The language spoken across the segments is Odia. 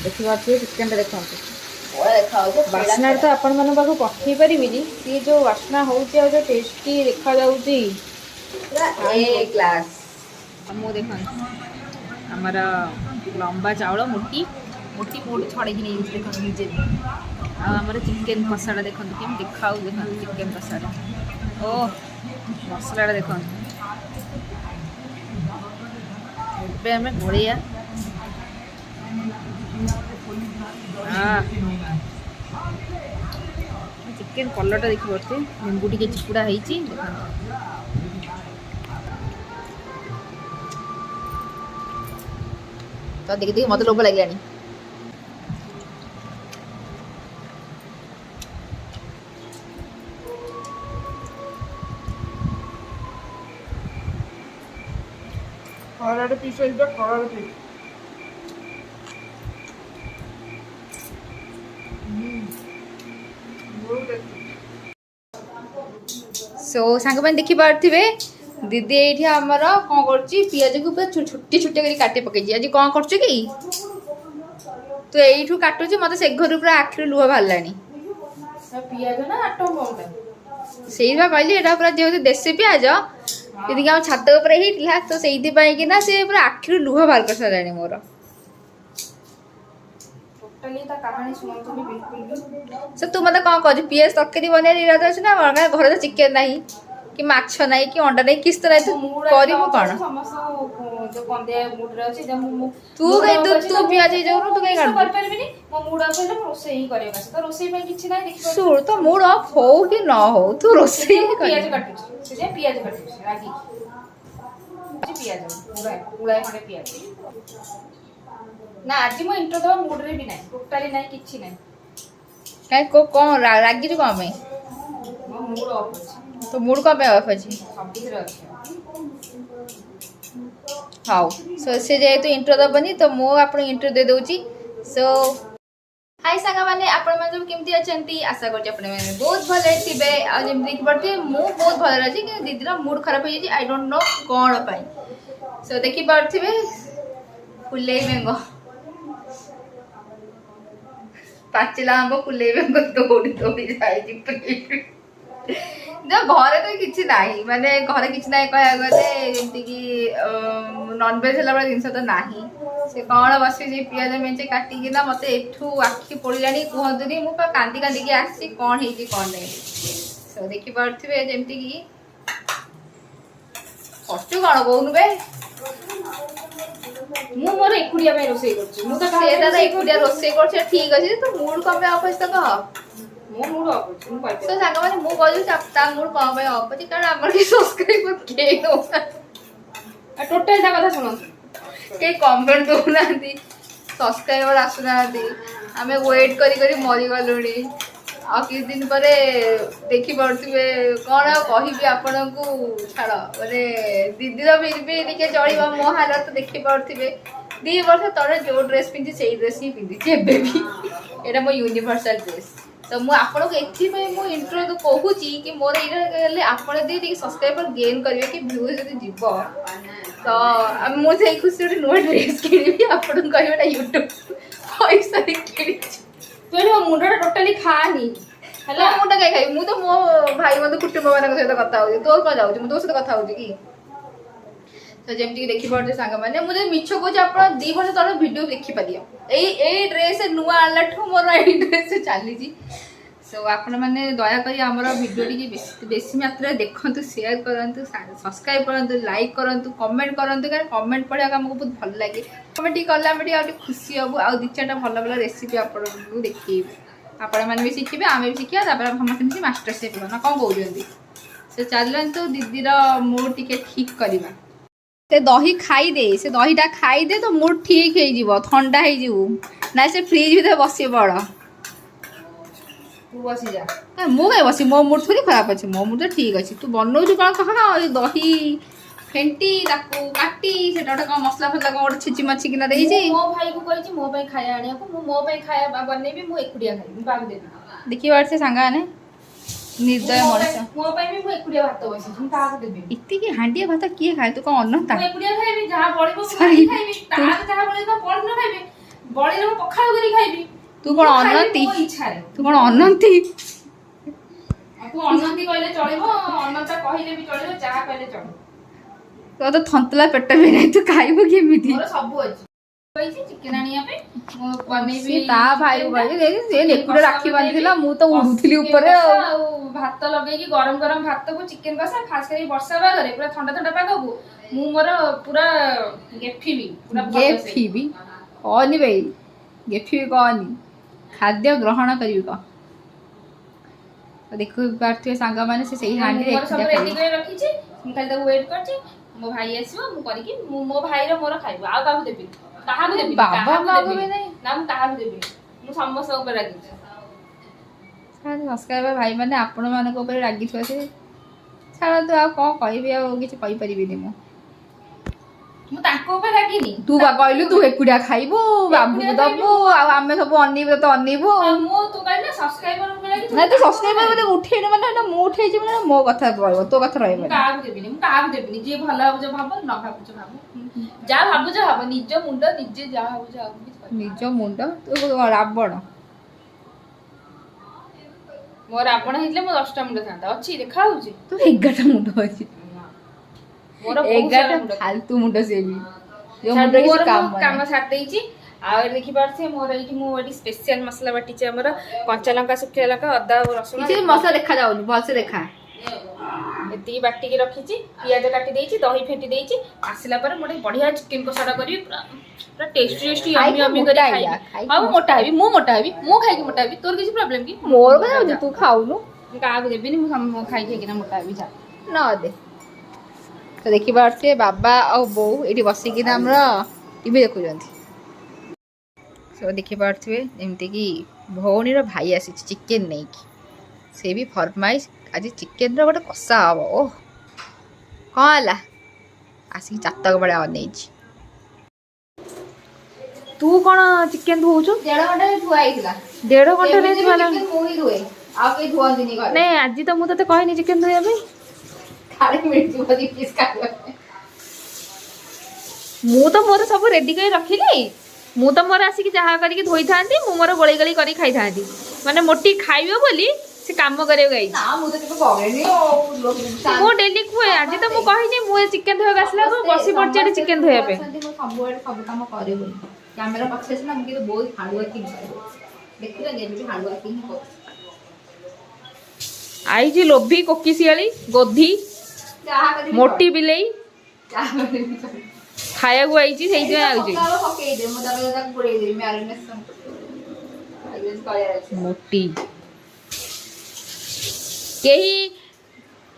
देखिए चिकेन देखो बास्ना तो आपण मन पाखु पठे पारिबिनी सी जो वासना होउची आ जो टेस्टी देखा जाउची ए क्लास मु देखन हमारा लंबा चावल मोटी मोटी मोटी छड़े कि नहीं देखो निजे आमर चिकेन कषाटा देखो केम देखा देखो चिकेन कषाटा ओ मसलाटा देखो आम घोड़िया चिकेन कलरटा देखी पारे निंबू टे चिपुड़ा होती तो देखी देखी मत लोभ लगे पीस सो सांग मैंने देखी पारे दीदी ये आमर कौन कर पिज को पूरा छुट्टी छुट्टी कर काटे पकई आज कौन कर तो यू काटुची मत से घर पूरा आखिर लुह बाहर पियाज ना से कहली यहाँ पूरा जेहतु देसी पिज यदि आम छात होता तो से पूरा आखिर लुह बाहर कर सारे मोर से तू मत कौन कह पिज तरकारी बनने इरादा अच्छे ना घर तो चिकेन ना कि माछ ना कि अंडा ना किस तरह तू कर तू तू पिज तू कहीं शुण तो मूड ऑफ हो कि न हो तू रोसे ना आज मो इंट्रो दवा मूड रे भी नाही टोटली नाही किछि नाही काय को कोन रागी जो कम है मो मूड ऑफ अछि तो मूड कम ऑफ अछि सब किछ रे अछि हाउ सो से जेतु इंट्रो दबनी तो मो आपण इंट्रो दे दोची सो हाय सांगा माने आपण मन सब केमती अछंती आशा करछ आपण माने बहुत भले थिबे आ जेम देखि पड़ते मो बहुत भले अछि कि दीदीरा मूड खराब हो जाइ आई डोंट नो कोन पाई सो देखि पड़थिबे फुले मेंगो पाचिला आंब फुले मेंगो दौड़ी दौड़ी जाई घरे तो किसी ना माने घरे किसी ना कह गले जमती कि नॉनवेज है बड़ा जिन तो ना से कौन बस पिज मेचे काटिकिना मत एठू आखि पड़ा कहतुनी मुझे कांदी कांदी आसी कौन है कौन नहीं सो देखी पारे जमती कि कष्ट कौन कहूनु बे मु मोर एकुडिया में रोसई करछि मु त से दादा एकुडिया रोसई कर ठीक अच्छे तो मूड कम ऑफ है तो कह मो मूड ऑफ अछि मु पाइ सो सांग माने मु कहू ता मूड कम ऑफ अछि कारण हमर के सब्सक्राइबर के नो टोटल ता कथा सुनो के कमेंट दो ना सब्सक्राइबर आसु ना आमे वेट करी करी मरी गलुनी आ किस दिन पर देखी पड़े कौन कहि आपण को छाड़ माने दीदी फिर भी टिके चलिबा मो हालत देखी पड़े 2 वर्ष तले जो ड्रेस पिंधि से ड्रेस ही पिंधि एबे भी एटा मो यूनिवर्सल ड्रेस तो मु आपण को एथि मो इंट्रो तो कहूची कि मोर इले आपण दे सब्सक्राइबर गेन करिवे कि व्यूज जदी जीवो तो मु से खुशी रे नो ड्रेस किनिबी आपण कहबेटा यूट्यूब पैसा दे किनि तोर मुंडा टोटली खानी हला मुंडा काय खाई मु तो मो भाई मते कुटुंब मानक सहित कथा होई तोर को जाउची मु तो सहित कथा होची की तो जेमती देखि पड़ते सांग माने मुझे मिछ को आपण 2 वर्ष तले वीडियो देखि परियो ए ड्रेस नुआ आलठो मोर ए ड्रेस चली जी सो आपण माने दया करी हमर वीडियो टी बेसी मात्रा देखंतु शेयर करंतु सब्सक्राइब करंतु लाइक करंतु कमेंट करंतु कारण कमेंट पढिया हमको बहुत भल लागे कमेंट टी कला हम टी आ खुशी हबो आ दि चारटा भल भल रेसिपी आपण को देखिबे आपण माने भी शिखिबे आमे भी शिखिया तापर हम किछि मास्टर शेफ बना कोन कहउजंदी से चलंतु दीदी रो मूड टिके ठीक करबा से दही खाई दे से दहीटा खाई दे तो मूड ठीक हो जीवो ठंडा हो जीवो ना से फ्रिज भीतर बसी पड़ तू बसी जा मु कहीं बसी मो मूड थोड़ी खराब अच्छे मो मूड तो ठीक अच्छे तू बनौଛୁ कौन कह दही फेंटी ताकू काटी से कौन मसला फसला कौन छिची मची किना देइछि मो भाई को कहिछि मो पे खाया आनिया को मो पे खाया बनेबी मो एकुडिया खाइ मु बाग देबी देखि बार से सांगाने निर्दय मनुष्य मो पे भी मु एकुडिया भात बसी हम ता देबी इत्ती की हांडिया भात किए खाए तू कौन अन्नता मु एकुडिया खाइबी जहां पड़िबो खाइबी ता जहां पड़िबो पड़ न खाइबी ବଳିଲେ ମୁଁ ପଖାଳ କରି ଖାଇବି। ତୁ କଣ ମୁଁ ଖାଇବି ଅନନ୍ତି? ମୋ ଇଚ୍ଛାରେ। ତୁ କଣ ଅନନ୍ତି? ତୁ ଅନନ୍ତି କହିଲେ ଚଳିବ, ଅନନ୍ତା କହିଲେ ବି ଚଳିବ, ଯାହା କହିଲେ ଚଳିବ। ତୋ ତ ଥନ୍ତଲା ପେଟ ବି ନାହିଁ, ତୁ ଖାଇବୁ କେମିତି? ମୋର ସବୁ ଅଛି। କହିଛି ଚିକେନ ଆଣିବା ପାଇଁ, ମୁଁ ବନେଇବି। ତା ଭାଇକୁ କହିବି ସେ ନେକୁଟା ରାକ୍ଷୀ ବାନ୍ଧିଥିଲା, ମୁଁ ତ ଉଡୁଥିଲି ଉପରେ ଆଉ ଭାତ ଲଗେଇକି ଗରମ ଗରମ ଭାତକୁ ଚିକେନ କଷା, ଖାସ କରି ବର୍ଷା ପାଗରେ ପୁରା ଥଣ୍ଡା ଥଣ୍ଡା ପାଗକୁ ମୁଁ ମୋର ପୁରା ଗେଫିବି, ପୁରା ଗେଫିବି କହନି ଭାଇ, ଗେଫିବି କହନି, ଖାଦ୍ୟ ଗ୍ରହଣ କରିବି କହ। ଦେଖି ପାରୁଥିବେ ସାଙ୍ଗମାନେ ସେ ସେଇ ହାଣ୍ଡିରେ ମୋର ସବୁ ରେଡି କରି ରଖିଛି, ମୁଁ ଖାଲି ତାକୁ ୱେଟ୍ କରିଛି। ମୋ ଭାଇ ଆସିବ, ମୁଁ କରିକି ମୋ ଭାଇର ମୋର ଖାଇବୁ, ଆଉ କାହାକୁ ଦେବିନି, କାହାକୁ ଦେବିନି, ବାବା ମାକୁ ବି ନାହିଁ ନା ମୁଁ କାହାକୁ ଦେବିନି, ମୁଁ ସମସ୍ତଙ୍କ ଉପରେ ରାଗିଛି। ସବସ୍କ୍ରାଇବର ଭାଇ ମାନେ ଆପଣ ମାନଙ୍କ ଉପରେ ରାଗିଥିବ ସେ, ଛାଡ଼ନ୍ତୁ ଆଉ କଣ କହିବି, ଆଉ କିଛି କହିପାରିବିନି ମୁଁ। ମୁଁ ତାଙ୍କ ଉପରେ ରାଗିନି। ତୁ ବା କହିଲୁ ତୁ ଏକୁଟିଆ ଖାଇବୁ, ବାବୁକୁ ଦବୁ, ଆଉ ଆମେ ସବୁ ଅନେଇବୁ, ତତେ ଅନେଇବୁ। ମୁଁ ତୁ କହିଲି ନା ସବସ୍କ୍ରାଇବର ଉପରେ ରାଗିଛି। ନା ତୁ ସବସ୍କ୍ରାଇବର ବୋଧେ ଉଠେଇନୁ, ମାନେ ମୁଁ ଉଠେଇଛି ମାନେ ମୋ କଥା ରହିବ, ତୋ କଥା ରହିବ। ମୁଁ କାହାକୁ ଦେବିନି, ମୁଁ କାହାକୁ ଦେବିନି। ଯିଏ ଭଲ ଭାବୁଛ ଭାବ, ନ ଭାବୁଛ ଭାବ, ଯାହା ଭାବୁଛ ଭାବ, ନିଜ ମୁଣ୍ଡ ନିଜେ ଯାହା ଭାବୁଛ ଭାବ। ନିଜ ମୁଣ୍ଡ ତୁ ରାବଣ। ମୋ ରାବଣ ହେଇଥିଲେ ମୋ 10ଟା ମୁଣ୍ଡ ଥାନ୍ତା, ଅଛି ଦେଖା ହଉଛି। ତୁ 11ଟା ମୁଣ୍ଡ ଅଛି, ମୋର 11ଟା ଫାଲତୁ ମୁଣ୍ଡ ସିଏ ବି, ଯୋଉ ମୁଣ୍ଡ କିଛି କାମ ସାରି ଦେଇଛି। ଆଉ ଏଠି ଦେଖିପାରୁଥିବେ ମୋର ଏଇଠି ମୁଁ ଏଠି ସ୍ପେଶିଆଲ ମସଲା ବାଟିଛି, ଆମର କଞ୍ଚା ଲଙ୍କା, ଶୁଖିଲା ଲଙ୍କା, ଅଦା ଆଉ ରସୁଣ। କିଛି ମସଲା ଦେଖା ଯାଉନି, ଭଲସେ ଦେଖା। ଏତିକି ବାଟିକି ରଖିଛି, ପିଆଜ କାଟି ଦେଇଛି, ଦହି ଫେଣ୍ଟି ଦେଇଛି। ଆସିଲା ପରେ ମୁଁ ଗୋଟେ ବଢିଆ ଚିକେନ କଷାଟା କରିବି, ପୁରା ଟେଷ୍ଟି ଟେଷ୍ଟି ୟମି ୟମି କରି ଖାଇବି। ହଁ ମୁଁ ମୋଟା ହେବି, ମୁଁ ଖାଇକି ମୋଟା ହେବି, ତୋର କିଛି ପ୍ରୋବ୍ଲେମ କି? ମୋର କଣ ଯାଉଛି, ତୁ ଖାଉନୁ। ମୁଁ କାହାକୁ ଦେବିନି, ମୁଁ ଖାଇକି ହେଇକିନା ମୋଟା ହେବି, ଯା ନ ଦେ। ତ ଦେଖିପାରୁଥିବେ ବାବା ଆଉ ବୋଉ ଏଇଠି ବସିକିନା ଆମର ଟିଭି ଦେଖୁଛନ୍ତି। ସବୁ ଦେଖିପାରୁଥିବେ ଯେମିତିକି ଭଉଣୀର ଭାଇ ଆସିଛି ଚିକେନ ନେଇକି, ସେ ବି ଫରମାଇଶ ଆଜି ଚିକେନର ଗୋଟେ କଷା ହବ। ଓହ କ'ଣ ହେଲା, ଆସିକି ଚାତକ ବେଳେ ଅନେଇଛି। ତୁ କ'ଣ ଚିକେନ ଧୋଉଛୁ? 1.5 ଘଣ୍ଟା ଥୁଆ ହେଇଥିଲା। 1.5 ଘଣ୍ଟାରେ ମୁଁ ହିଁ ଧୁଏ, ଆଉ କେହି ଧୁଅନ୍ତିନି ଘରେ। ନାଇଁ ଆଜି ତ ମୁଁ ତତେ କହିନି ଚିକେନ ଧୋଇବା ପାଇଁ। ମୁଁ ତ ମୋର ସବୁ ରେଡି କରି ରଖିଲି, ମୁଁ ତ ମୋର ଆସିକି ଯାହା କରିକି ଧୋଇଥାନ୍ତି, ମୁଁ ମୋର ଗୋଳେଇ ଗୋଳେଇ କରି ଖାଇଥାନ୍ତି। ମାନେ ମୋଟି ଖାଇବ ବୋଲି ସେ କାମ କରିବାକୁ ଆଇଛି। ମୁଁ ଡେଲି କୁହେ, ଆଜି ତ ମୁଁ କହିନି ମୁଁ ଚିକେନ ଧୋଇବାକୁ ଆସିଲା ବସି ପଡିଛି ଏଠି ଚିକେନ ଧୋଇବା ପାଇଁ। ମୁଁ ସବୁବେଳେ ସବୁ କାମ କରିବୁନି, କ୍ୟାମେରା ପଛରେ ସିନା ମୁଁ କିନ୍ତୁ ବହୁତ ହାର୍ଡ ୱାର୍କିଂ କରେ, ଦେଖୁଛନ୍ତି ଏମିତି ହାର୍ଡ ୱାର୍କିଂ ହିଁ କରୁଛି। ଆଇଛି ଲୋଭି କୋକିଶିଆଳି ଗୋଧି ମୋଟି ବିଲେଇ ଖାଇବାକୁ ଆଇଛି, ସେଇଥିପାଇଁ ଆଇଛି ମୋଟି। କେହି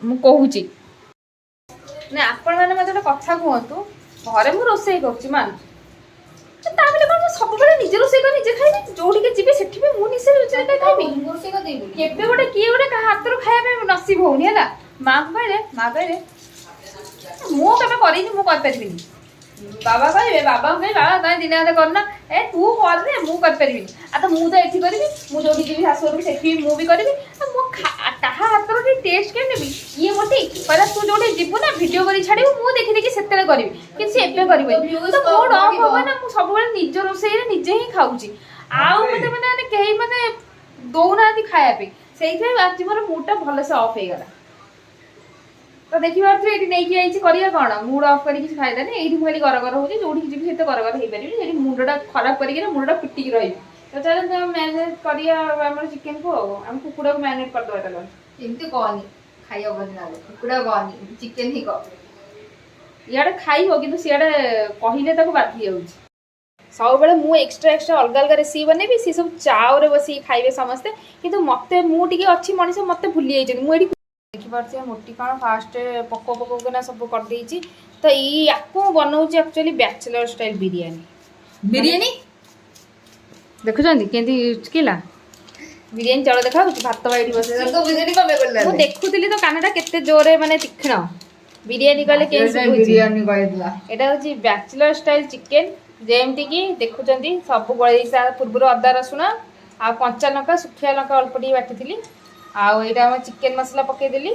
ମୁଁ କହୁଛି ନା, ଆପଣମାନେ ମତେ ଗୋଟେ କଥା କୁହନ୍ତୁ, ଘରେ ମୁଁ ରୋଷେଇ କରୁଛି ମାନୁଛି, ତା ବୋଲି କ'ଣ ମୁଁ ସବୁବେଳେ ନିଜେ ରୋଷେଇ କରି ନିଜେ ଖାଇବି? ଯୋଉଠିକି ଯିବି ସେଠି ବି ମୁଁ ନିଜେ ରୋଷେଇ କରି ଖାଇବି? କେବେ ଗୋଟେ କିଏ ଗୋଟେ କାହା ହାତରୁ ଖାଇବା ପାଇଁ ନସିବ ହଉନି ହେଲା। ମାଆକୁ କହିଲେ, ମା କହିଲେ ମୁଁ କେବେ କରିନି, ମୁଁ କରିପାରିବିନି। ବାବା କହିବେ, ବାବାଙ୍କୁ କହିବି, ବାବା ତମେ ଦିନେ ଅଧେ କରୁନା, ତୁ କରିଦେ, ମୁଁ କରିପାରିବିନି। ଆଉ ତ ମୁଁ ତ ଏଠି କରିବି, ମୁଁ ଯୋଉଠି ଯିବି ଶାଶୁ ଘରକୁ ସେଠି ମୁଁ ବି କରିବି। ମୁଁ କାହା ହାତରୁ ଟିକେ ଟେଷ୍ଟ କେମିତି ନେବି? ଇଏ ମୋଟି କହିଲା ତୁ ଯୋଉଠି ଯିବୁ ନା ଭିଡ଼ିଓ କରି ଛାଡ଼ିବୁ, ମୁଁ ଦେଖି ଦେଖି ସେତେବେଳେ କରିବି, କିନ୍ତୁ ସେ ଏବେ କରିବେନି। ତ ମୁଡ୍ ଅଫ୍ ହବ ନା, ମୁଁ ସବୁବେଳେ ନିଜ ରୋଷେଇରେ ନିଜେ ହିଁ ଖାଉଛି, ଆଉ ମତେ ମାନେ କେହି ମାନେ ଦଉନାହାନ୍ତି ଖାଇବା ପାଇଁ, ସେଇଥିପାଇଁ ଆଜି ମୋର ମୁଡ୍ଟା ଭଲସେ ଅଫ୍ ହେଇଗଲା। ତ ଦେଖିପାରୁଥିବେ ଏଠି ନେଇକି ଆଇଛି କରିବା କ'ଣ, ମୁଡ୍ ଅଫ୍ କରିକି କିଛି ଫାଇଦା ନାହିଁ। ଏଇଠି ମୁଁ ଖାଲି ଗର ଗର ହଉଛି, ଯୋଉଠିକି ଯିବି ସେତେ ଗର ଗର ହେଇପାରିବି, ସେଠି ମୁଣ୍ଡଟା ଖରାପ କରିକିନା ମୁଣ୍ଡଟା ପିଟିକି ରହିବି। ତ ଚାଲନ୍ତୁ ଆମେ ମ୍ୟାରିନେଟ୍ କରିବା ଆମର ଚିକେନକୁ, ଆଉ ଆମେ କୁକୁଡ଼ାକୁ ମ୍ୟାରିନେଟ୍ କରିଦେବା। ଚାଲ ଏମିତି କହନି, ଖାଇ ହବନି, ନା କୁକୁଡ଼ା କହନି, ଚିକେନ ହିଁ କହ। ଇଆଡ଼େ ଖାଇବ, କିନ୍ତୁ ସିଆଡ଼େ କହିଲେ ତାକୁ ବାଧି ଯାଉଛି। ସବୁବେଳେ ମୁଁ ଏକ୍ସଟ୍ରା ଅଲଗା ଅଲଗା ରେସିପି ବନେଇବି, ସେ ସବୁ ଚାଉରେ ବସିକି ଖାଇବେ ସମସ୍ତେ, କିନ୍ତୁ ମତେ ମୁଁ ଟିକେ ଅଛି ମଣିଷ, ମତେ ଭୁଲି ଯାଇଛନ୍ତି। ମୁଁ ଏଠି ଦେଖିପାରୁଥିବେ ମୋଟି କ'ଣ ଫାଷ୍ଟ ପକଉକିନା ସବୁ କରିଦେଇଛି। ତ ୟାକୁ ମୁଁ ବନଉଛି ଆକ୍ଚୁଆଲି ବ୍ୟାଚଲର ଷ୍ଟାଇଲ ବିରିୟାନୀ। ଦେଖୁଛନ୍ତି କେମିତି ଚିକିଲା ବିରିୟାନୀ ଚାଉଳ ଦେଖାଯାଉଛି। ଭାତ ଏଇଠି ବସିଛି, ମୁଁ ଦେଖୁଥିଲି ତ କାନଟା କେତେ ଜୋରରେ ମାନେ ତୀକ୍ଷ୍ଣ। ବିରିୟାନୀ କହିଲେ ଏଇଟା ହଉଛି ବ୍ୟାଚଲର ଷ୍ଟାଇଲ ଚିକେନ। ଯେମିତିକି ଦେଖୁଛନ୍ତି ସବୁ ଗୋଳେଇ ସାରିବା ପୂର୍ବରୁ ଅଦା ରସୁଣ ଆଉ କଞ୍ଚା ଲଙ୍କା, ଶୁଖିଲା ଲଙ୍କା ଅଳ୍ପ ଟିକେ ବାଟିଥିଲି। ଆଉ ଏଇଟା ଆମ ଚିକେନ ମସଲା ପକେଇଦେଲି,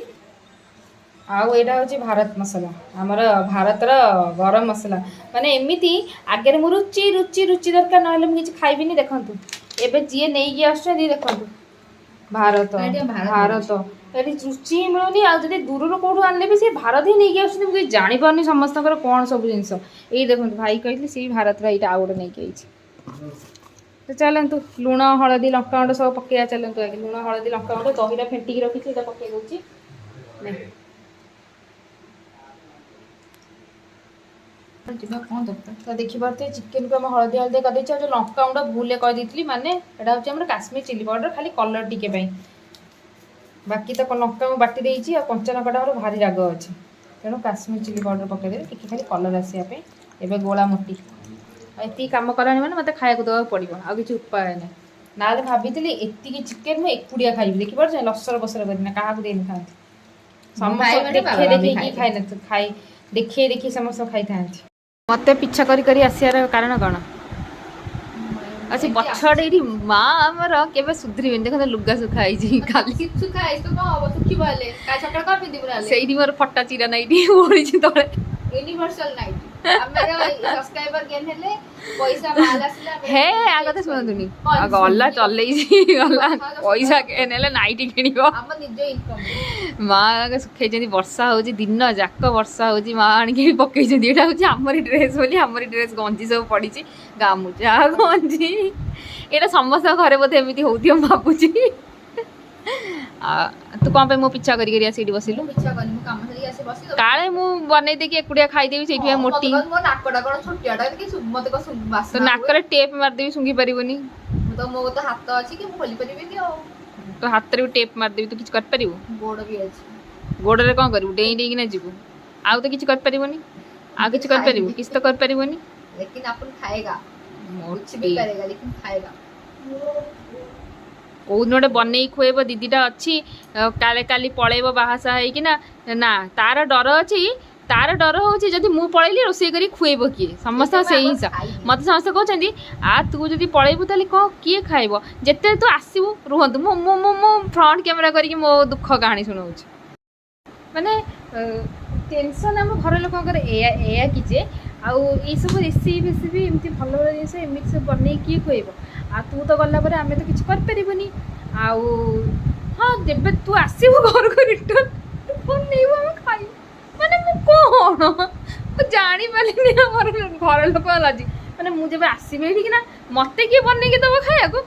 ଆଉ ଏଇଟା ହେଉଛି ଭାରତ ମସଲା, ଆମର ଭାରତର ଗରମ ମସଲା। ମାନେ ଏମିତି ଆଗରେ ମୁଁ ରୁଚି ରୁଚି ରୁଚି ଦରକାର ନହେଲେ ମୁଁ କିଛି ଖାଇବିନି। ଦେଖନ୍ତୁ ଏବେ ଯିଏ ନେଇକି ଆସୁଛନ୍ତି ଦେଖନ୍ତୁ ଭାରତ ଭାରତ ଏଠି ରୁଚି ମିଳୁନି। ଆଉ ଯଦି ଦୂରରୁ କେଉଁଠୁ ଆଣିଲେ ବି ସେ ଭାରତ ହିଁ ନେଇକି ଆସୁଛନ୍ତି। ମୁଁ କିଛି ଜାଣିପାରୁନି ସମସ୍ତଙ୍କର କ'ଣ ସବୁ ଜିନିଷ। ଏଇ ଦେଖନ୍ତୁ ଭାଇ କହିଥିଲି ସେଇ ଭାରତର ଏଇଟା ଆଉ ଗୋଟେ ନେଇକି ଆଇଛି। ତ ଚାଲନ୍ତୁ ଲୁଣ ହଳଦୀ ଲଙ୍କାଗୁଣ୍ଡ ସବୁ ପକେଇବା। ଚାଲନ୍ତୁ ଆগে ଲୁଣ ହଳଦୀ ଲଙ୍କାଗୁଣ୍ଡ ଦହିଟା ଫେଣ୍ଟିକି ରଖିଛି ଏଇଟା ପକେଇ ଦେଉଛି। ଯିବା କ'ଣ ଦରକାର ତ ଦେଖିପାରୁଥିବେ ଚିକେନକୁ ଆମେ ହଳଦୀ ହଳଦୀ କରିଦେଇଛି। ଆଉ ଯେଉଁ ଲଙ୍କାଗୁଣ୍ଡ ଭୁଲରେ କହିଦେଇଥିଲି, ମାନେ ଏଇଟା ହେଉଛି ଆମର କାଶ୍ମୀର ଚିଲି ପାଉଡ଼ର, ଖାଲି କଲର୍ ଟିକେ ପାଇଁ। ବାକି ତ ଲଙ୍କା ମୁଁ ବାଟି ଦେଇଛି। ଆଉ କଞ୍ଚା ଲଙ୍କାଟା ଆମର ଭାରି ରାଗ ଅଛି, ତେଣୁ କାଶ୍ମୀର ଚିଲି ପାଉଡ଼ର ପକେଇଦେବି ଟିକେ ଖାଲି କଲର୍ ଆସିବା ପାଇଁ। ଏବେ ଗୋଳା ମୋଟି ଆଉ ଏତିକି କାମ କଲାଣି ମାନେ ମୋତେ ଖାଇବାକୁ ଦେବାକୁ ପଡ଼ିବ, ଆଉ କିଛି ଉପାୟ ନାହିଁ। ନହେଲେ ଭାବିଥିଲି ଏତିକି ଚିକେନ୍ ମୁଁ ଏକୁଟିଆ ଖାଇବି। ଦେଖିପାରୁଛ ଲସର ବସର କରିକିନା କାହାକୁ ଦେଇନଥାନ୍ତି। ସମସ୍ତେ ଦେଖେଇ ଦେଖି ସମସ୍ତଙ୍କୁ ଖାଇଥାନ୍ତି। ମତେ ପିଛା କରି କରି ଆସିବାର କାରଣ କ'ଣ? ଆଉ ସେ ପଛଆଡ଼େ ଏଇଠି ମା ଆମର କେବେ ସୁଧରିବେନି। ଦେଖନ୍ତୁ ଲୁଗା ଶୁଖା ହେଇଛି ଖାଲି ଶୁଖା ହେଇଛି ତ କ'ଣ ହବ, ଶୁଖିବ ହେଲେ ସକାଳେ କ'ଣ ପିନ୍ଧିବୁ? ସେଇଠି ମୋର ଫଟା ଚିରା ନାଇଟି ଓଳିଛି ତଳେ। ୟୁନିଭର୍ସାଲ ନାଇଟ୍ ଆମର ସବସ୍କ୍ରାଇବର ଗେନ୍ ହେଲେ ପଇସା ମାଲ ଆସିଲେ ହେ ଆ କଥା ଶୁଣନ୍ତୁନି। ଆଉ ଗଲା ଚଲେଇଛି ଗଲା ପଇସା ନେଲେ ନାଇଟି କିଣିବ। ଆମ ନିଜ ଇନକମ୍ ମା ଶୁଖେଇଛନ୍ତି। ବର୍ଷା ହଉଛି ଦିନ ଯାକ ବର୍ଷା ହଉଛି। ମା ଆଣିକି ପକେଇଛନ୍ତି। ଏଇଟା ହଉଛି ଆମରି ଡ୍ରେସ୍ ବୋଲି ଆମରି ଡ୍ରେସ୍ ଗଞ୍ଜି ସବୁ ପଡ଼ିଛି। ଗାମୁଛା ଗଞ୍ଜି ଏଇଟା ସମସ୍ତଙ୍କ ଘରେ ବୋଧେ ଏମିତି ହଉଥିବ ମୁଁ ଭାବୁଛି। ତୁ କ'ଣ ପାଇଁ ମୋ ପିଛା କରି କରି ଆସି ଏଇଠି ବସିଲୁ? କାଳେ ମୁଁ ବନେଇ ଦେଇକି ଏକୁଟିଆ ଖାଇଦେବି ସେଇଥିପାଇଁ ମୋଟି। ତ ନାକରେ ଟେପ୍ ମାରିଦେବି ଶୁଙ୍ଘି ପାରିବୁନି। ମୋ ତ ହାତ ଅଛି କି ମୁଁ ଖୋଲି ପାରିବିନି। ଆଉ ତ ହାତରେ ବି ଟେପ୍ ମାରିଦେବି। ତୁ କିଛି କରିପାରିବୁ? ଗୋଡ଼ ବି ଅଛି। ଗୋଡ଼ରେ କ'ଣ କରିବୁ? ଡେଇଁ ଡେଇଁକିନା ଯିବୁ। ଆଉ ତ କିଛି କରିପାରିବନି। ଆଉ କିଛି କରିପାରିବୁ? କିଛି ତ କରିପାରିବନି। लेकिन अपन खाएगा कुछ भी करेगा लेकिन खाएगा। କୋଉଦିନ ଗୋଟେ ବନେଇକି ଖୁଏଇବ। ଦିଦିଟା ଅଛି କାଳେ କାଲି ପଳେଇବ ବାହାସାହା ହେଇକିନା। ନା ତାର ଡର ଅଛି। ତାର ଡର ହେଉଛି ଯଦି ମୁଁ ପଳେଇଲି ରୋଷେଇ କରି ଖୁଏଇବ କିଏ? ସମସ୍ତଙ୍କ ସେଇ ହିସାବ। ମୋତେ ସମସ୍ତେ କହୁଛନ୍ତି ତୁ ଯଦି ପଳେଇବୁ ତାହେଲେ କ'ଣ କିଏ ଖାଇବ? ଯେତେବେଳେ ତୁ ଆସିବୁ ରୁହନ୍ତୁ ମୁଁ ଫ୍ରଣ୍ଟ କ୍ୟାମେରା କରିକି ମୋ ଦୁଃଖ କାହାଣୀ ଶୁଣାଉଛି। ମାନେ ଟେନସନ୍ ଆମ ଘର ଲୋକଙ୍କର ଏଇଆ କି ଯେ ଆଉ ଏଇସବୁ ରେସିପି ଏମିତି ଭଲ ଭଲ ଜିନିଷ ଏମିତି ସବୁ ବନେଇକି କିଏ ଖୁଏଇବ? ଆଉ ତୁ ତ ଗଲା ପରେ ଆମେ ତ କିଛି କରିପାରିବୁନି। ଆଉ ହଁ ଯେବେ ତୁ ଆସିବୁ ଘରକୁ ରିଟର୍ନ ବନେଇବୁ ଆମେ ଖାଇବୁ। ମାନେ ମୁଁ କ'ଣ ମୁଁ ଜାଣିପାରିଲିନି ଆମର ଘର ଲୋକ ଲଜି। ମାନେ ମୁଁ ଯେବେ ଆସିବି ଏଠିକି ନା ମୋତେ କିଏ ବନେଇକି ଦେବ ଖାଇବାକୁ?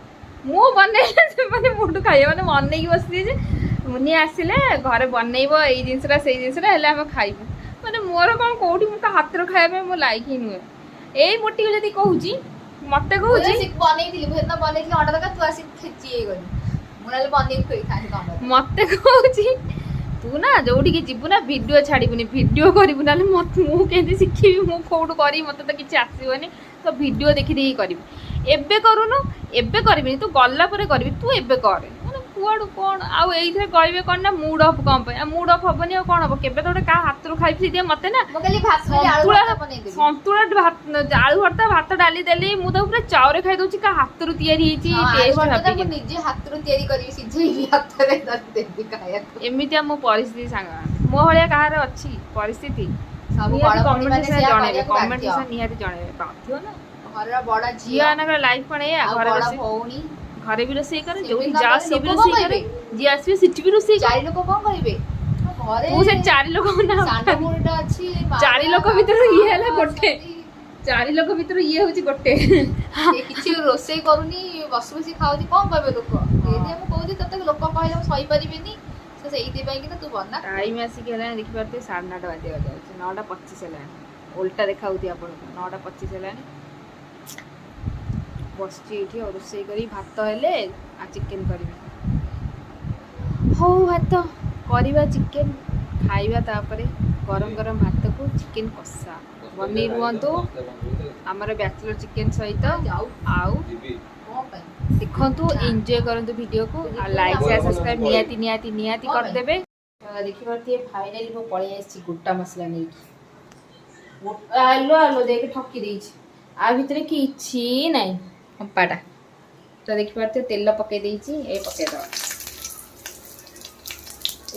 ମୁଁ ବନେଇଲେ ସେମାନେ ମୋଠୁ ଖାଇବେ। ମାନେ ବନେଇକି ବସିଥିବେ ଯେ ମୁନି ଆସିଲେ ଘରେ ବନେଇବ ଏଇ ଜିନିଷଟା ସେଇ ଜିନିଷଟା ହେଲେ ଆମେ ଖାଇବୁ। ମାନେ ମୋର କ'ଣ କେଉଁଠି ମୁଁ ତା ହାତରୁ ଖାଇବା ପାଇଁ ମୋ ଲାଇକ୍ ହିଁ ନୁହେଁ। ଏଇ ମୋଟିକୁ ଯଦି କହୁଛି ମତେ କହୁଛି ମତେ କହୁଛି ତୁ ନା ଯୋଉଠିକି ଯିବୁ ନା ଭିଡ଼ିଓ ଛାଡ଼ିବୁନି, ଭିଡ଼ିଓ କରିବୁ। ନହେଲେ ମୁଁ କେମିତି ଶିଖିବି? ମୁଁ କୋଉଠୁ କରିବି? ମୋତେ ତ କିଛି ଆସିବନି। ତ ଭିଡ଼ିଓ ଦେଖି ଦେଇକି କରିବି। ଏବେ କରୁନୁ, ଏବେ କରିବିନି, ତୁ ଗଲା ପରେ କରିବି। ତୁ ଏବେ କରେ। ମାନେ କୁଆଡ଼ୁ କ'ଣ ଆଉ ଏଇଥିରେ କହିବେ କ'ଣ ନା ମୁଡ୍ ଅଫ୍ କ'ଣ ପାଇଁ? ଆଉ ମୁଡ୍ ଅଫ୍ ହବନି ଆଉ କ'ଣ ହବ? କେବେ ତ ଗୋଟେ କାହା ହାତରୁ ଖାଇବି ସେଇଥିପାଇଁ ମୋତେ ନା ସନ୍ତୁଳା ଆଳୁ ଭର୍ତ୍ତା ଭାତ ଡାଲି ଦେଲି ମୁଁ ତାକୁ ପୁରା ଚାଉରେ ଖାଇ ଦଉଛି। କାହା ହାତରୁ ତିଆରି ହେଇଛି ନିଜେ ହାତରୁ ତିଆରି କରିବି ସିଝେଇବି ହାତରେ ଦେବି ଖାଇବାକୁ। ଏମିତିଆ ମୋ ପରିସ୍ଥିତି ସାଙ୍ଗ। ମୋ ଭଳିଆ କାହାର ଅଛି ପରିସ୍ଥିତି? କମେଣ୍ଟ ନିହାତି ଜଣେଇବେ। ବାଧ୍ୟ ନା ଘରର ବଡ଼ ଝିଅ ମାନଙ୍କର ଲାଇଫ୍ କ'ଣ ଏଇଆ? ଘରେ ବି ରୋଷେଇ କରେ, ଯୋଉଠି ଯା ସିଏ ବି ରୋଷେଇ କରେ, ଯିଏ ଆସିବେ ସେଠି ବି ରୋଷେଇ। ଚାରି ଲୋକ କ'ଣ କରିବେ? ମୁଁ ସେ ଚାରି ଲୋକ ଚାରି ଲୋକ ଭିତରୁ ଇଏ ହେଲା ଗୋଟେ। ଚାରି ଲୋକ ଭିତରୁ ଇଏ ହଉଛି ଗୋଟେ। କିଛି ରୋଷେଇ କରୁନି ବସି ବସି ଖାଉଛି। କ'ଣ କହିବେ ଲୋକ? ମୁଁ କହୁଛି ତତେ ଲୋକ କହିଲେ ମୁଁ ସହିପାରିବିନି। ସେଇଥିପାଇଁ କି ତୁ ବନା। ଟାଇମ୍ ଆସିକି ହେଲାଣି ଦେଖିପାରୁଥିବେ 9:30 ବାଜିବାକୁ ଯାଉଛି। 9:25 ହେଲାଣି। ଓଲଟା ଦେଖାଉଛି ଆପଣଙ୍କୁ। 9:25 ହେଲାଣି। ବସିଛି ଏଇଠି ଆଉ ରୋଷେଇ କରି ଭାତ ହେଲେ ଚିକେନ୍ କରିବି। ହଉ ଭାତ କରିବା, ଚିକେନ୍ ଖାଇବା। ତାପରେ ଗରମ ଗରମ ଭାତକୁ ଚିକେନ୍ କଷା ବନେଇ ରୁହନ୍ତୁ ଆମର ବ୍ୟାଚଲର ଚିକେନ୍ ସହିତ। ଆଉ ଦେଖନ୍ତୁ ଏନ୍ଜୟ କରନ୍ତୁ ଭିଡ଼ିଓକୁ। ଆଉ ଲାଇକ୍ ସେୟାର ସବସ୍କ୍ରାଇବ୍ ନିହାତି କରିଦେବେ। ଦେଖିପାରୁଥିବେ ଫାଇନାଲି ମୁଁ ପଳେଇ ଆସିଛି ଗୋଟା ମସଲା ନେଇକି। ଆଲୋ ଦେଇକି ଠକି ଦେଇଛି। ଆ ଭିତରେ କିଛି ନାହିଁ କମ୍ପାଟା। ତ ଦେଖିପାରୁଥିବେ ତେଲ ପକେଇ ଦେଇଛି। ପକେଇଦବା।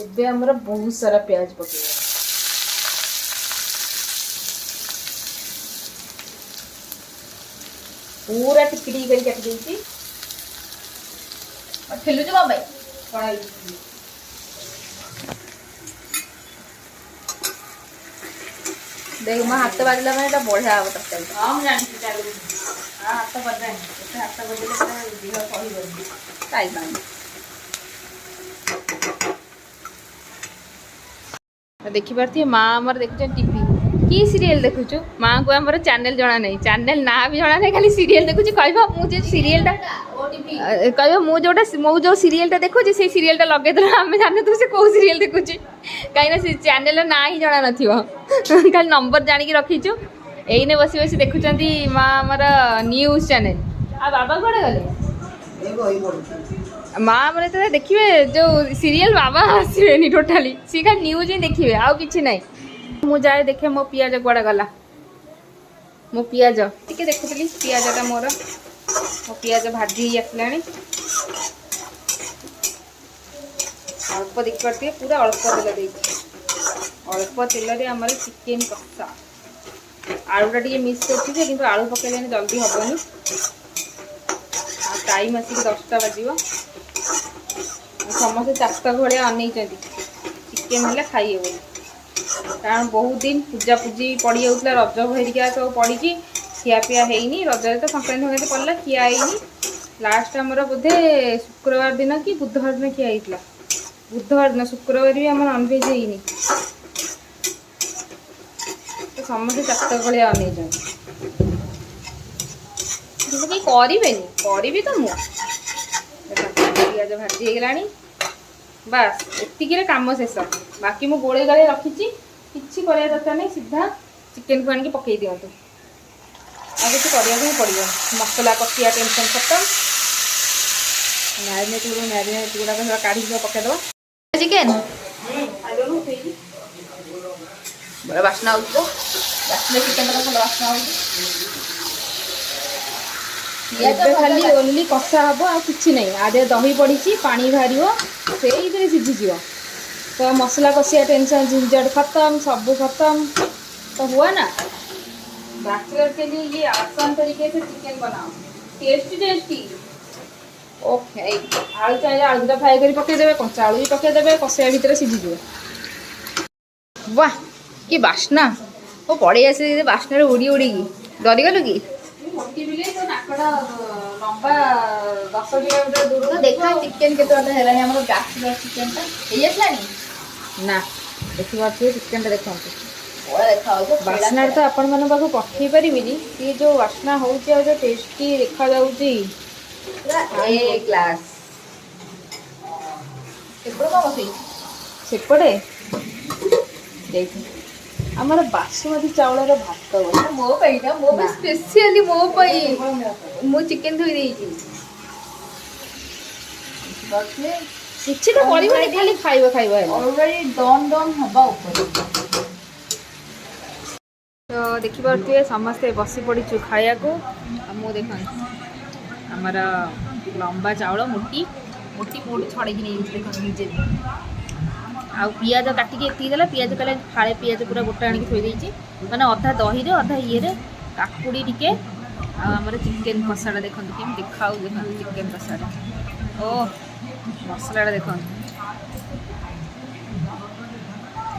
ଏବେ ଆମର ବହୁତ ସାରା ପିଆଜ ପକେଇବା। पूरा टिकी टिकी करके काटी देइछि और ठेलुଛୁ କଣ ପାଇଁ? कड़ाई देख ମୋ ହାତ ବାଜିଲା ମାନେ ଏଟା ବଢିଆ ହବ ତରକାରୀ। हां मैं जानती चालू हां हाथ बजाए एते हाथ बजेले पूरा देह सही କାଇ ପାଇଁ देखिपारे माँ आमर देखुन टीवी कि सीरियल देखुचु माँ को आमर चैनल जना नहीं चैनल ना भी जना नहीं खाली सीरियल देखुची कहबो मुझे सीरियलटा कहबो मु जोटा मु जो सीरियलटा देखुची से सीरियलटा लगे देला हमें जाने तू से को सीरियल देखुची काई ना से चैनल ना ही जना नथिबो खाली नंबर जानि के रखिचु एइने बसी बसी देखुचंती माँ आमर न्यूज़ चैनल आ बाबा कोड़े गले माँ मैंने तो देखिए जो सीरियल बाबा आसबेनि टोटाली सी खाली न्यूज ही देखिए आउ किछि नहीं मु जाए देखे मो पियाज कुआडे गला मो पियाज टिके देखुतली पियाजटा मोर मो पियाज भाजी आसलानी अल्प देखिए पूरा अल्प तेल दे अल्प तेल रे आमर चिकेन कषा आलूटा टिके मिक्स करछि किंतु आलू पकेले जल्दी हबनी टाइम आसिक 10टा बाजिव समस्त चाषा भाया अनै चिकेन है खाई हे कारण बहुत दिन पूजा पूजी पड़ जाऊला रज भरिका सब पड़ी खिया पिया है रज तो संक्रांति पड़ला खिया है लास्ट आमर बोधे शुक्रवार दिन कि बुधवार दिन खिया होता बुधवार दिन शुक्रवार भी आम ननभेज है तो समस्त चाषा भाया अनै करी तो मु पियाज भाजी हो बस एतिक कम शेष बाकी मु गोले गाले रखी किसी कर दरकार नहीं सीधा चिकेन को आनिक पकई दिंतु आ कि पड़ो मसला कषिया टेंशन खत्म मैरिनेट गुड़ाक काढ़ी पकईदे चिकेन बड़ा बास्ना हो चिकेन बास्ना हो खाली ओनली कषा हम आ कि नहीं आदे दही पड़ी पानी बाहर से सीझीज तो मसला कषिया टेंशन झंझट खत्म सब खत्म तो हुआ ना बैचलर के लिए ये आसान तरीके से चिकन बनाओ टेस्टी टेस्टी ओके आलू चाहिए आलूटा फ्राए कर पकईदे कंचा आलू भी पकईदे कषिया भितर सीझीज वाह कि बास्ना वो पड़े आसे बास्ना उड़ी उड़ी डरीगलु कि मोटी बिले तो नाकड़ा लंबा 10 किलोमीटर दूर तो देखा चिकेन के तो है हमर बैचलर चिकेन ता हे आसलानी ना देखि बात चिकेन ता देखंतु ओला देखा हो वासना तो आपण मन पाखु पठेई परिबिनी ये जो वासना होउची आ जो टेस्टी देखा जाउची पूरा ए क्लास एपड़ को बसई सेपड़े देख आमर बासमती चावल भात बना मो पई ना मो स्पेशली मो पई मो चिकेन धोई देई किछि तो परिबनी खाली खाइबा खाइबा ऑलरेडी डन हबा ऊपर तो देखि पारथि समस्त बसी पड़ीचु खाया को मु देखन हमर लंबा चावल मोटी मोटी मोटी छड़े कि नहीं देखन निजे आ पियाज काटिकी एति देला पियाज कले फाळे पियाज पूरा गोटा आनी थोई देइची माने अधा दही रे अधा ये रे काकुड़ी टिके आ हमर चिकेन कसाडा देखन केम देखाउ देखन चिकेन कसाडा ओ मसलाडा देखन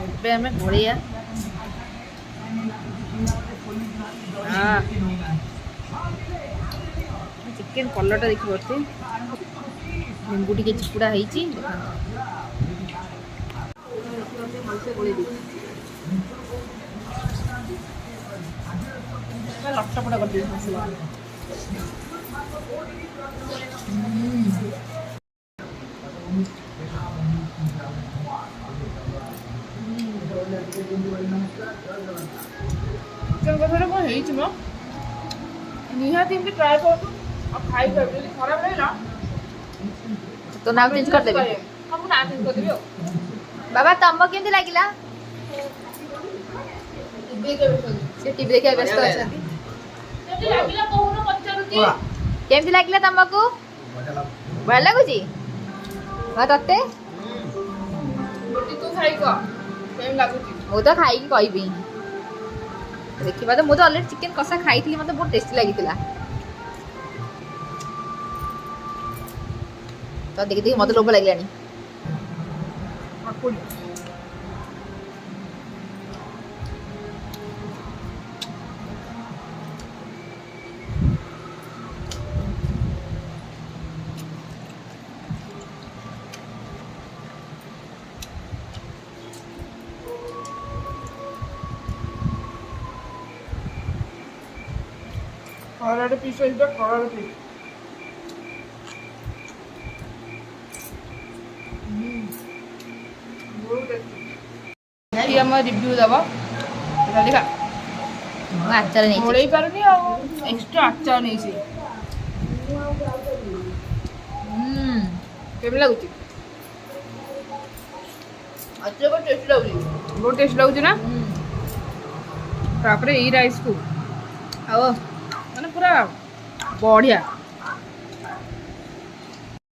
एबे हमें घोड़िया हां चिकेन कलरटा देखि परथि निंबू टिके चिपुड़ा हेइची देखन लटपटा कर दिए मसला चिकन कथाटा कौन है निहाती एमती ट्राए कर खाई कर खराब रहा तो ना चेंज कर देबे हम ना चेंज कर देबे बाबा तम्बो केमती लागिला से टीवी देखा व्यस्त अछंती केमती लागिला कोहुनो पचारुती केमती लागिला तम्बाकू बड़ लागुची हा तते रोटी तू खाई को केम लागुची मु तो खाई की कहबी देखिबा तो मु तो ऑलरेडी चिकन कसा खाई थी मते बहुत टेस्टी लागितिला ତ ଦେଖି ଦେଖି ମତେ ଲୋଭ ଲାଗିଲାଣି। ପକୁଡ଼ି ଖରାରେ ପିସ୍ ହେଇଯିବ ଖରାରେ ପିସ୍ ଆମ ରିଭ୍ୟୁ ଦେବ ଦେଖା ମୁଁ ଆଚାର ନେଇଛି। ଗୋଳେଇ ପାରୁନି ଆଉ ଏକ୍ସଟ୍ରା ଆଚାର ନେଇଛି। କେମିତି ଲାଗୁଛି? ଆଚାର ବହୁତ ଟେଷ୍ଟି ଲାଗୁଛି। ବହୁତ ଟେଷ୍ଟ ଲାଗୁଛି ନା? ତାପରେ ଏଇ ରାଇସ୍କୁ ଆଉ ମାନେ ପୁରା ବଢ଼ିଆ।